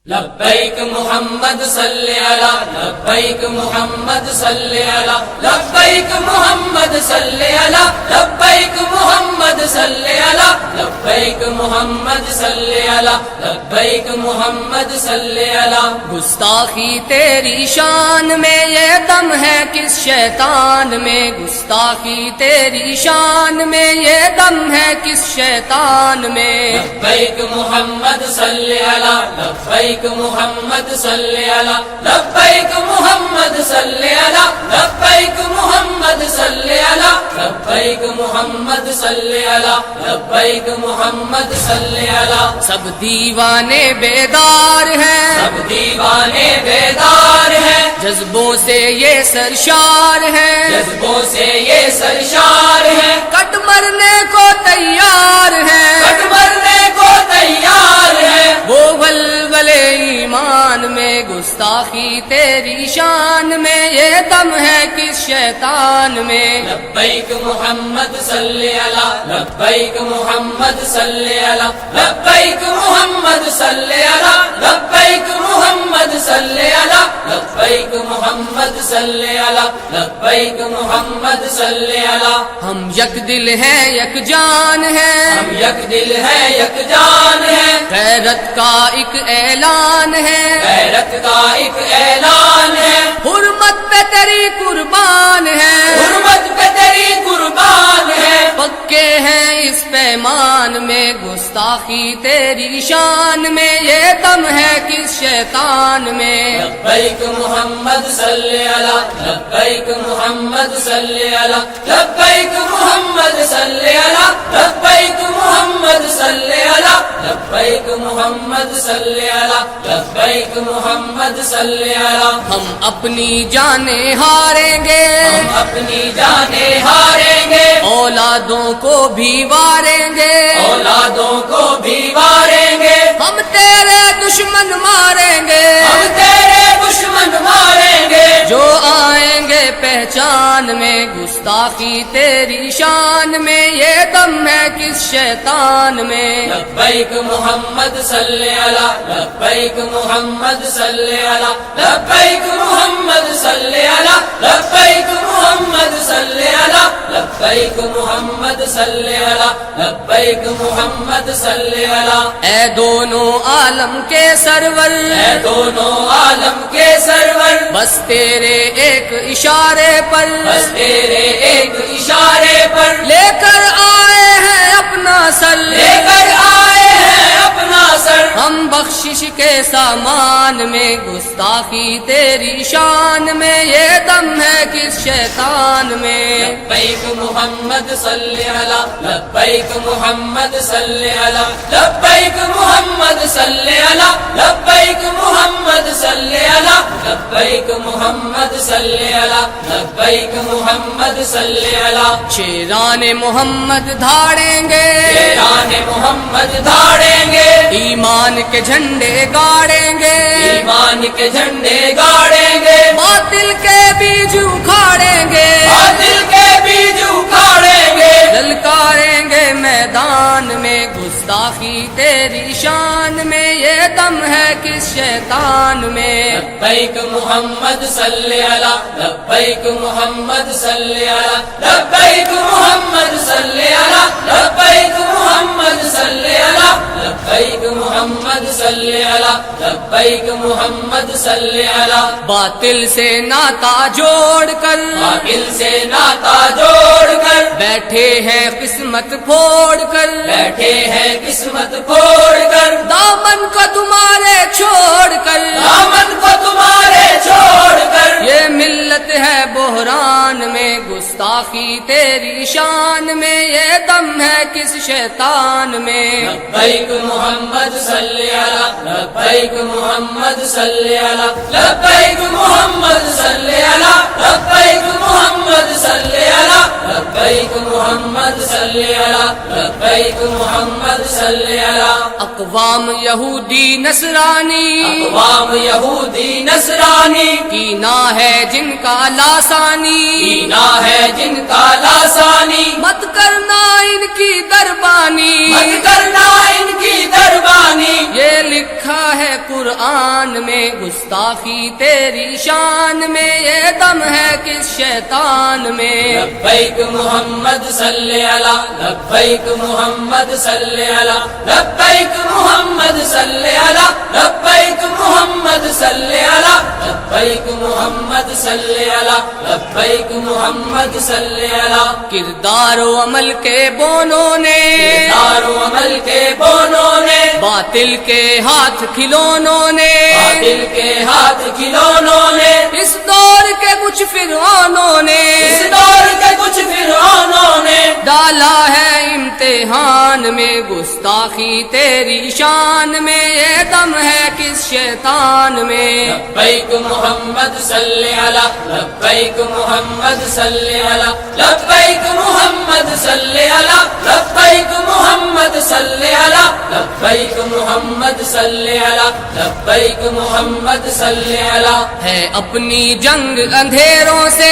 لبیک محمد صلی علی لبیک محمد صلی علی لبیک محمد صلی علی لبیک محمد صلی علی لبیک محمد صلی علی لبیک محمد صلی علی گستاخی تیری شان میں یہ دم ہے کس شیطان میں، گستاخی تیری شان میں یہ دم ہے کس شیطان میں۔ لبیک محمد صلی علی لبیک محمد صلی علی لبیک محمد صلی علی لبیک محمد صلی علی لبیک محمد صلی علی لبیک محمد صلی علی۔ سب دیوانے بیدار ہیں، سب دیوانے بیدار ہیں، جذبوں سے یہ سرشار ہیں، جذبوں سے یہ سرشار ہیں، کٹ مرنے کو تیار ہیں، کٹ مرنے کو تیار ہیں۔ وہ ولولے ایمان میں گستاخی تیری شان میں یہ دم ہے کس شیطان میں۔ لبیک محمد صلی علی لبیک محمد صلی علی لبیک محمد صلی علی لبیک محمد صلی علی لبیک محمد صلی علی لبیک محمد صلی علی۔ ہم یک دل ہیں یک جان ہیں، ہم یک دل ہے یک جان ہے، غیرت کا ایک اعلان ہے، غیرت کا ایک اعلان ہے، حرمت پہ تیری قربان ہے، حرمت پہ تیری قربان ہے۔ پکے ہیں اس پیمان میں گستاخی تیری شان میں یہ دم ہے کس شیطان میں۔ لبیک محمد صلی علی لبیک محمد صلی علی لبیک محمد صلی علی لبیک محمد صلی علی لبیک محمد صلی علی لبیک محمد صلی علی۔ ہم اپنی جانیں ہاریں گے، ہم اپنی جانیں ہاریں گے، اولادوں کو بھی واریں گے، اولادوں کو بھی واریں گے، ہم تیرے دشمن ماریں گے، ہم تیرے دشمن ماریں گے۔ جو آئیں گے پہچان میں گستاخی تیری شان میں یہ دم ہے کس شیطان میں۔ لبیک محمد صلی علی لبیک محمد صلی علی لبیک محمد صلی علی لبیک محمد صلی علی لبیک محمد صلی علی لبیک محمد صلی علی۔ اے دونوں عالم کے سرور، اے دونوں عالم کے سرور، بس تیرے ایک اشارے پر، بس تیرے ایک اشارے پر، لے کر آئے ہیں اپنا سر، لے کر آئے ہیں اپنا سر۔ ہم بخشش کے سامان میں گستاخی تیری شان میں یہ دم ہے کس شیطان میں۔ لبیک محمد صلی علی لبیک محمد صلی علی لبیک محمد صلی علی لبیک محمد صلی علی لبیک محمد صلی علی لبیک محمد صلی علی۔ شیران محمد دھاڑیں گے، شیران محمد دھاڑیں گے، ایمان کے جھنڈے گاڑیں گے، ایمان کے جھنڈے گاڑیں گے، باطل کے بیج اکھاڑیں گے، باطل کے بیج اکھاڑیں گے۔ للکاریں گے میدان میں گستاخی تیری شان میں یہ دم ہے کس شیطان میں۔ لبیک محمد صلی علی لبیک محمد صلی علی لبیک محمد صلی علی لبیک محمد صلی علی لبیک محمد صلی علی لبیک محمد صلی علی۔ باطل سے ناتا جوڑ کر، باطل سے ناتا جوڑ کر، بیٹھے ہیں قسمت پھوڑ کر، بیٹھے ہیں قسمت پھوڑ کر، دامن کو تمہارے چھوڑ کر، دامن کو تمہارے چھوڑ کر۔ یہ ملت ہے بحران میں گستاخی تیری شان میں یہ دم ہے کس شیطان میں۔ لبیک محمد صلی علی لبیک محمد صلی علی لبیک محمد صلی علی لبیک محمد صلی علی لبیک محمد صلی علی لبیک محمد صلی علی۔ اقوام یہودی نصرانی، اقوام یہودی نصرانی، کینا ہے جن کا لاسانی، کینا ہے جن کا لاسانی، مت کرنا ان کی دربانی، مت کرنا ان کی دربانی۔ یہ لکھا ہے قرآن میں، گستاخی تیری شان میں، یہ دم ہے کس شیطان میں؟ لبیک محمد صلی علی، لبیک محمد صلی علی، لبیک محمد صلی علی، لبیک محمد صلی علی، لبیک محمد صلی علی، لبیک محمد صلی علی۔ کردار و عمل کے بونوں نے، کردار و عمل کے بونوں نے، باطل کے ہاتھ کھلونوں نے، باطل کے ہاتھ کھلونوں نے، اس دور کے کچھ فرعونوں نے، اس دور کے کچھ فرعونوں نے ڈالا ہے امتحان میں، گستاخی تیری شان میں، یہ دم ہے کس شیطان میں؟ لبیک محمد صلی علی، لبیک محمد صلی علی، لبیک محمد صلی علی، لبیک محمد صلی علی، لبیک محمد صلی علی، لبیک محمد صلی علی۔ ہے اپنی جنگ اندھیروں سے،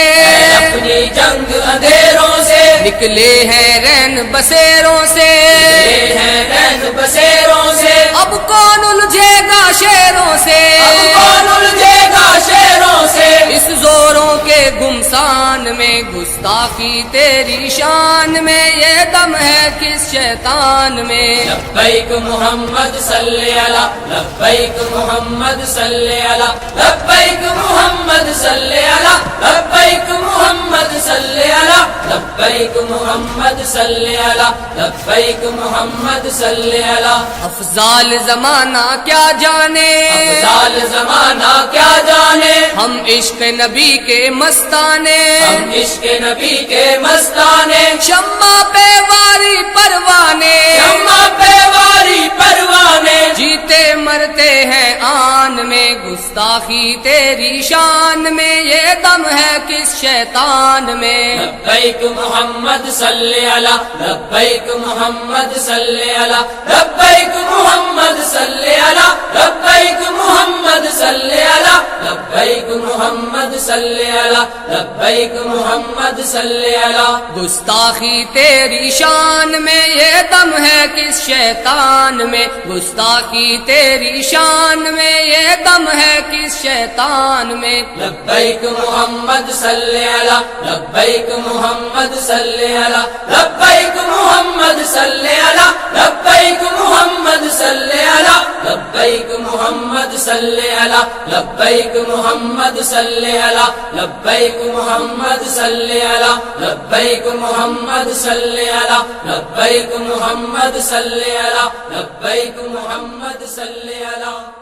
اپنی جنگ اندھیروں سے، نکلے ہیں رین بسیروں سے، یہ ہیں رین بسیروں سے، اب کون الجھے گا شیروں سے، اب کون الجھے گا شیروں سے، اس زوروں کے گمسان میں، گستاخی تیری شان میں، یہ دم ہے کس شیطان میں؟ لبیک محمد صلی علی، لبیک محمد صلی علی، لبیک محمد صلی علی، لبیک محمد صلی علی، لبیک محمد صلی علی، لبیک محمد صلی علی۔ افضال زمانہ کیا جانے، افضال زمانہ کیا جانے، ہم عشق نبی کے مستانے، ہم عشق نبی کے مستانے، شمع پہ واری پروانے، شمع پہ واری پروانے، جیتے مرتے ہیں آن میں، گستاخی تیری شان میں، یہ دم ہے کس شیطان میں؟ لبیک محمد صلی علی، لبیک محمد صلی علی، لبیک محمد صلی علی، لبیک محمد صلی علی، لبیک محمد صلی علی، لبیک محمد صلی علی۔ گستاخی تیری شان میں، یہ دم ہے کس شیطان میں؟ گستاخی تیری شان میں، یہ دم ہے کس شیطان میں؟ لبیک محمد صلی علی، لبیک محمد صلی علی، لبیک محمد صلی علی، لبیک محمد صلی علی، لبیک محمد صلی علی، لبیک محمد صلی علی، لبیک محمد صلی علی، لبیک محمد صلی علی، لبیک محمد صلی علی، لبیک محمد صلی علی۔